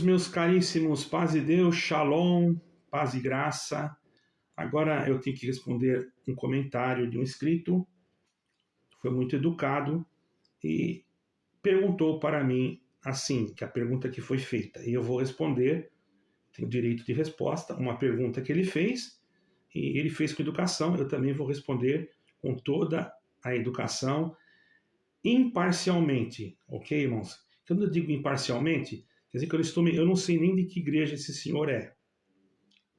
meus caríssimos, paz de Deus, shalom, paz e graça. Agora eu tenho que responder um comentário de um inscrito, foi muito educado e perguntou para mim assim, que a pergunta que foi feita, e eu vou responder, tenho direito de resposta, uma pergunta que ele fez, e ele fez com educação, eu também vou responder com toda a educação, imparcialmente, ok, irmãos? Quando eu digo imparcialmente, quer dizer que eu não sei nem de que igreja esse senhor é.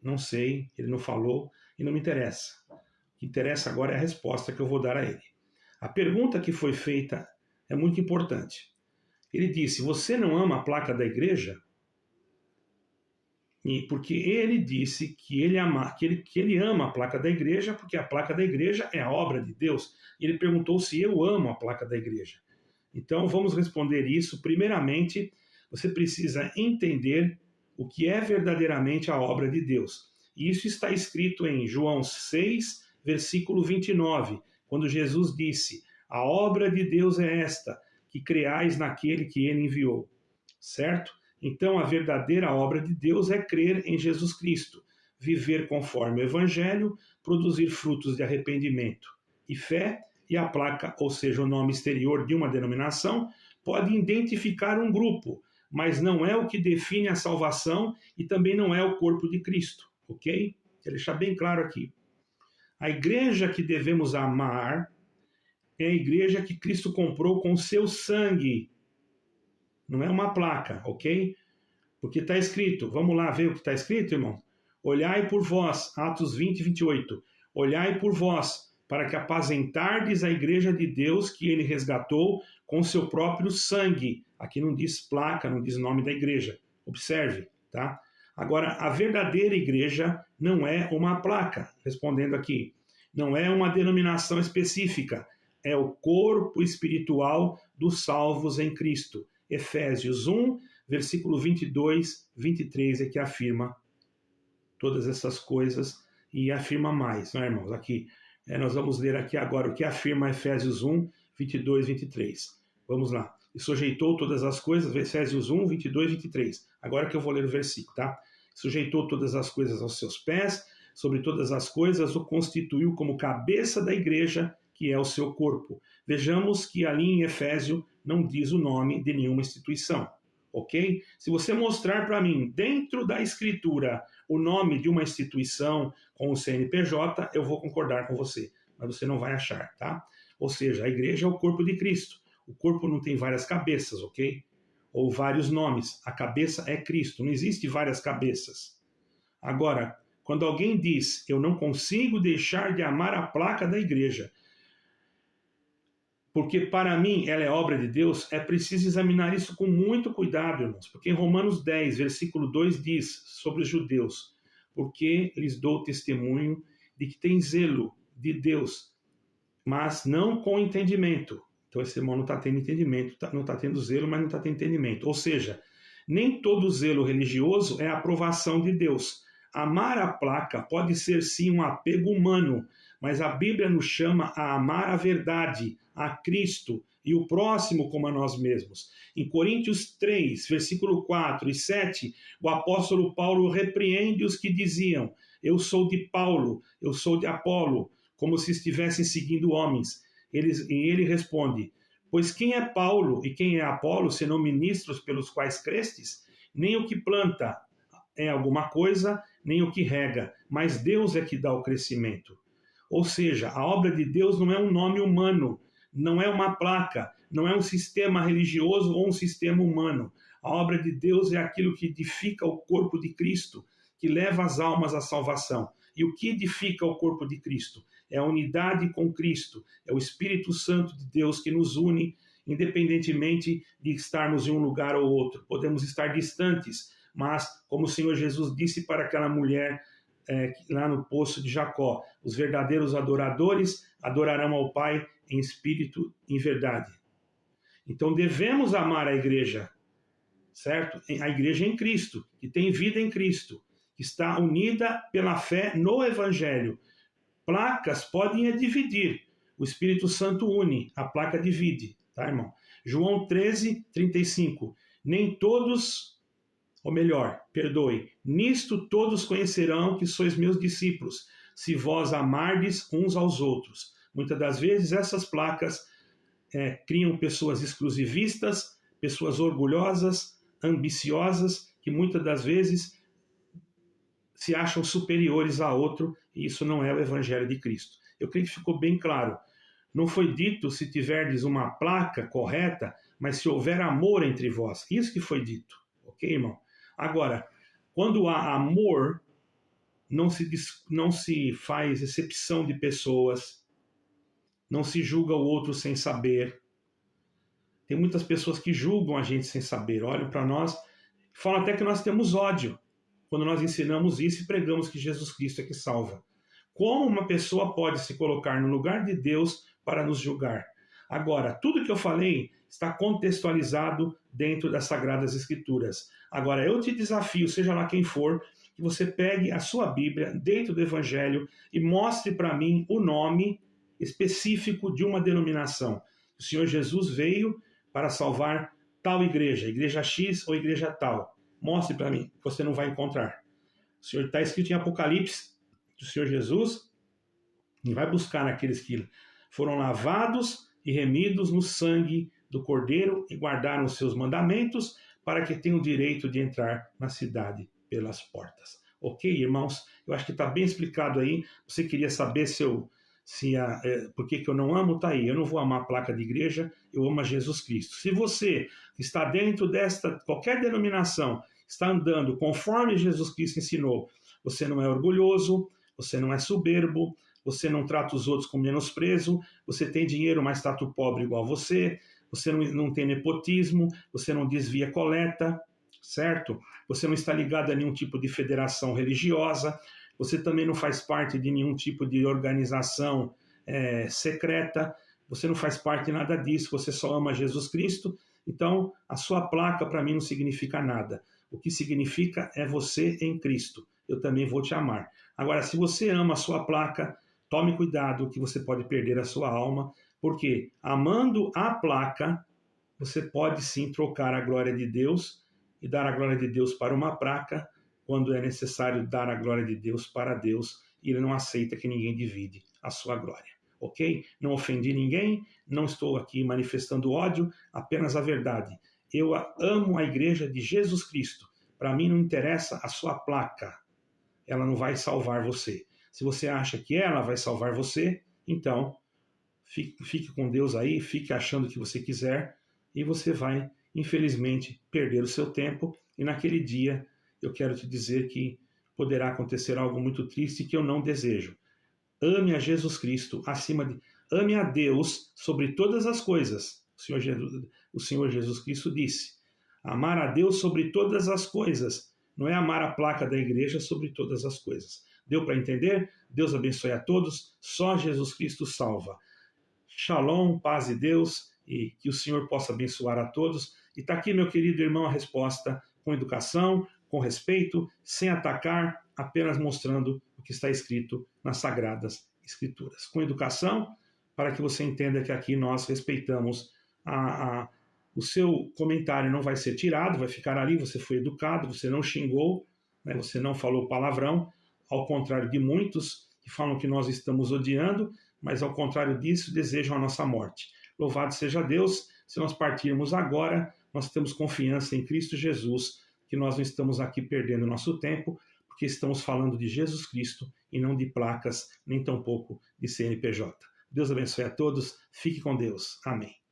Não sei, ele não falou e não me interessa. O que interessa agora é a resposta que eu vou dar a ele. A pergunta que foi feita é muito importante. Ele disse, você não ama a placa da igreja? Porque ele disse que ele ama a placa da igreja, porque a placa da igreja é a obra de Deus. Ele perguntou se eu amo a placa da igreja. Então vamos responder isso. Primeiramente, você precisa entender o que é verdadeiramente a obra de Deus. E isso está escrito em João 6, versículo 29, quando Jesus disse, a obra de Deus é esta, que creais naquele que ele enviou. Certo? Então a verdadeira obra de Deus é crer em Jesus Cristo, viver conforme o Evangelho, produzir frutos de arrependimento e fé, e a placa, ou seja, o nome exterior de uma denominação, pode identificar um grupo, mas não é o que define a salvação e também não é o corpo de Cristo, ok? Quero deixar bem claro aqui. A igreja que devemos amar é a igreja que Cristo comprou com seu sangue. Não é uma placa, ok? Porque está escrito, vamos lá ver o que está escrito, irmão? Olhai por vós, Atos 20, 28. Olhai por vós, para que apazentardes a igreja de Deus que ele resgatou com seu próprio sangue. Aqui não diz placa, não diz nome da igreja. Observe, tá? Agora, a verdadeira igreja não é uma placa, respondendo aqui. Não é uma denominação específica. É o corpo espiritual dos salvos em Cristo. Efésios 1, versículo 22, 23 é que afirma todas essas coisas e afirma mais, né, irmãos? Aqui, nós vamos ler aqui agora o que afirma Efésios 1, 22, 23. Vamos lá. E sujeitou todas as coisas, Efésios 1, 22, 23. Agora que eu vou ler o versículo, tá? Sujeitou todas as coisas aos seus pés, sobre todas as coisas o constituiu como cabeça da igreja, que é o seu corpo. Vejamos que ali em Efésio não diz o nome de nenhuma instituição, ok? Se você mostrar para mim, dentro da escritura, o nome de uma instituição com o CNPJ, eu vou concordar com você, mas você não vai achar, tá? Ou seja, a igreja é o corpo de Cristo. O corpo não tem várias cabeças, ok? Ou vários nomes. A cabeça é Cristo, não existe várias cabeças. Agora, quando alguém diz, eu não consigo deixar de amar a placa da igreja, porque para mim ela é obra de Deus, é preciso examinar isso com muito cuidado, irmãos, porque em Romanos 10, versículo 2 diz sobre os judeus, porque lhes dou testemunho de que tem zelo de Deus, mas não com entendimento. Então esse irmão não está tendo entendimento, não está tendo zelo, mas não está tendo entendimento. Ou seja, nem todo zelo religioso é a aprovação de Deus. Amar a placa pode ser sim um apego humano, mas a Bíblia nos chama a amar a verdade, a Cristo e o próximo como a nós mesmos. Em Coríntios 3, versículo 4 e 7, o apóstolo Paulo repreende os que diziam, eu sou de Paulo, eu sou de Apolo, como se estivessem seguindo homens. E ele responde, pois quem é Paulo e quem é Apolo, senão ministros pelos quais crestes? Nem o que planta é alguma coisa, nem o que rega, mas Deus é que dá o crescimento. Ou seja, a obra de Deus não é um nome humano, não é uma placa, não é um sistema religioso ou um sistema humano. A obra de Deus é aquilo que edifica o corpo de Cristo, que leva as almas à salvação. E o que edifica o corpo de Cristo? É a unidade com Cristo, é o Espírito Santo de Deus que nos une, independentemente de estarmos em um lugar ou outro. Podemos estar distantes, mas, como o Senhor Jesus disse para aquela mulher lá no poço de Jacó, os verdadeiros adoradores adorarão ao Pai em espírito e em verdade. Então devemos amar a igreja, certo? A igreja em Cristo, que tem vida em Cristo, que está unida pela fé no Evangelho. Placas podem dividir, o Espírito Santo une, a placa divide, tá, irmão? João 13, 35. Nem todos ou melhor, perdoe, nisto todos conhecerão que sois meus discípulos, se vós amardes uns aos outros. Muitas das vezes essas placas criam pessoas exclusivistas, pessoas orgulhosas, ambiciosas, que muitas das vezes se acham superiores a outro, e isso não é o Evangelho de Cristo. Eu creio que ficou bem claro. Não foi dito se tiverdes uma placa correta, mas se houver amor entre vós. Isso que foi dito. Ok, irmão? Agora, quando há amor, não se faz exceção de pessoas, não se julga o outro sem saber. Tem muitas pessoas que julgam a gente sem saber, olham para nós, falam até que nós temos ódio, quando nós ensinamos isso e pregamos que Jesus Cristo é que salva. Como uma pessoa pode se colocar no lugar de Deus para nos julgar? Agora, tudo que eu falei está contextualizado dentro das Sagradas Escrituras. Agora, eu te desafio, seja lá quem for, que você pegue a sua Bíblia dentro do Evangelho e mostre para mim o nome específico de uma denominação. O Senhor Jesus veio para salvar tal igreja, igreja X ou igreja tal. Mostre para mim, você não vai encontrar. O Senhor está escrito em Apocalipse do Senhor Jesus, e vai buscar naqueles que foram lavados e remidos no sangue do Cordeiro e guardaram os seus mandamentos, para que tenham o direito de entrar na cidade pelas portas. Ok, irmãos? Eu acho que está bem explicado aí. Você queria saber por que eu não amo? Está aí. Eu não vou amar a placa de igreja, eu amo a Jesus Cristo. Se você está dentro qualquer denominação, está andando conforme Jesus Cristo ensinou, você não é orgulhoso, você não é soberbo, você não trata os outros com menosprezo, você tem dinheiro, mas trata o pobre igual a você não tem nepotismo, você não desvia coleta, certo? Você não está ligado a nenhum tipo de federação religiosa, você também não faz parte de nenhum tipo de organização secreta, você não faz parte de nada disso, você só ama Jesus Cristo. Então, a sua placa para mim não significa nada. O que significa é você em Cristo. Eu também vou te amar. Agora, se você ama a sua placa, tome cuidado que você pode perder a sua alma, porque amando a placa, você pode sim trocar a glória de Deus e dar a glória de Deus para uma placa, quando é necessário dar a glória de Deus para Deus, e Ele não aceita que ninguém divide a sua glória. Ok? Não ofendi ninguém, não estou aqui manifestando ódio, apenas a verdade. Eu amo a igreja de Jesus Cristo. Para mim não interessa a sua placa. Ela não vai salvar você. Se você acha que ela vai salvar você, então fique com Deus aí, fique achando o que você quiser, e você vai, infelizmente, perder o seu tempo, e naquele dia eu quero te dizer que poderá acontecer algo muito triste que eu não desejo. Ame a Jesus Cristo ame a Deus sobre todas as coisas. O Senhor Jesus Cristo disse: amar a Deus sobre todas as coisas. Não é amar a placa da igreja sobre todas as coisas. Deu para entender? Deus abençoe a todos. Só Jesus Cristo salva. Shalom, paz de Deus, e que o Senhor possa abençoar a todos. E está aqui, meu querido irmão, a resposta com educação, com respeito, sem atacar, apenas mostrando o que está escrito nas Sagradas Escrituras. Com educação, para que você entenda que aqui nós respeitamos o seu comentário não vai ser tirado, vai ficar ali, você foi educado, você não xingou, né, você não falou palavrão, ao contrário de muitos que falam que nós estamos odiando, mas ao contrário disso desejam a nossa morte. Louvado seja Deus, se nós partirmos agora, nós temos confiança em Cristo Jesus, que nós não estamos aqui perdendo nosso tempo, porque estamos falando de Jesus Cristo e não de placas, nem tampouco de CNPJ. Deus abençoe a todos, fique com Deus. Amém.